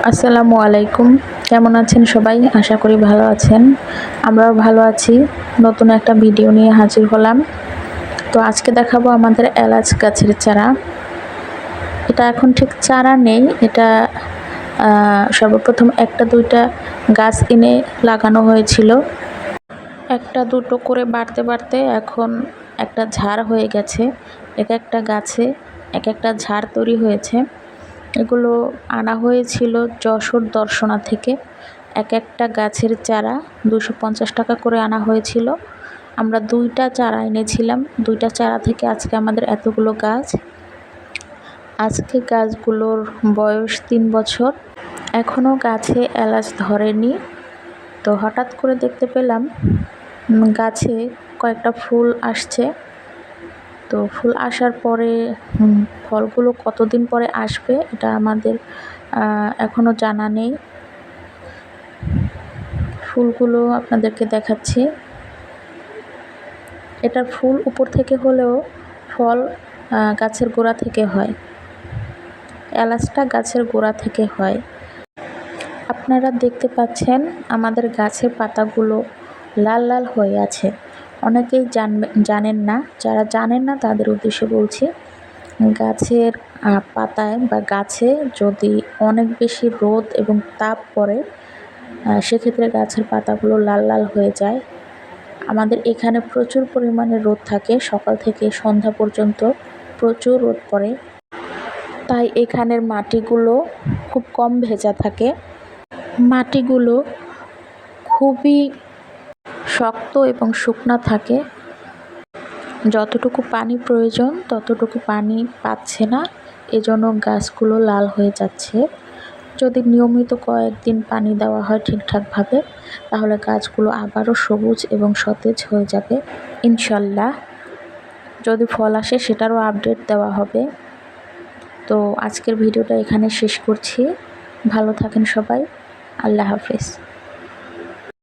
আসসালামু আলাইকুম। কেমন আছেন সবাই? আশা করি ভালো আছেন। আমরাও ভালো আছি। নতুন একটা ভিডিও নিয়ে হাজির হলাম। তো আজকে দেখাবো আমাদের এলাচ গাছের চারা। এটা এখন ঠিক চারা নেই। এটা সর্বপ্রথম একটা দুইটা গাছ এনে লাগানো হয়েছিল। একটা দুটো করে বাড়তে বাড়তে এখন একটা ঝাড় হয়ে গেছে। এক একটা গাছে এক একটা ঝাড় তৈরি হয়েছে। এগুলো আনা হয়েছিল যশোর দর্শনা থেকে। এক একটা গাছের চারা 250 টাকা করে আনা হয়েছিল। আমরা 2টা চারা এনেছিলাম। 2টা চারা থেকে আজকে আমাদের এতগুলো গাছ। আজকে গাছগুলোর বয়স 3 বছর। এখনও গাছে এলাচ ধরেনি। তো হঠাৎ করে দেখতে পেলাম গাছে কয়েকটা ফুল আসছে। তো ফুল আসার পরে ফলগুলো কতদিন পরে আসবে এটা আমাদের এখনও জানা নেই। ফুলগুলো আপনাদেরকে দেখাচ্ছি। এটার ফুল উপর থেকে হলেও ফল গাছের গোড়া থেকে হয়। এলাচটা গাছের গোড়া থেকে হয়। আপনারা দেখতে পাচ্ছেন আমাদের গাছের পাতাগুলো লাল লাল হয়ে আছে। অনেকেই জানেন না। যারা জানেন না তাদের উদ্দেশ্যে বলছি, গাছের পাতায় বা গাছে যদি অনেক বেশি রোদ এবং তাপ পড়ে সেক্ষেত্রে গাছের পাতাগুলো লাল লাল হয়ে যায়। আমাদের এখানে প্রচুর পরিমাণে রোদ থাকে। সকাল থেকে সন্ধ্যা পর্যন্ত প্রচুর রোদ পড়ে। তাই এখানের মাটিগুলো খুব কম ভেজা থাকে। মাটিগুলো খুবই শক্ত এবং শুকনা থাকে। যতটুকু পানি প্রয়োজন ততটুকু পানি পাচ্ছে না, এজন্য গাছগুলো লাল হয়ে যাচ্ছে। যদি নিয়মিত কয়েকদিন পানি দেওয়া হয় ঠিকঠাকভাবে, তাহলে গাছগুলো আবারও সবুজ এবং সতেজ হয়ে যাবে ইনশাল্লাহ। যদি ফল আসে সেটারও আপডেট দেওয়া হবে। তো আজকের ভিডিওটা এখানে শেষ করছি। ভালো থাকেন সবাই। আল্লাহ হাফেজ।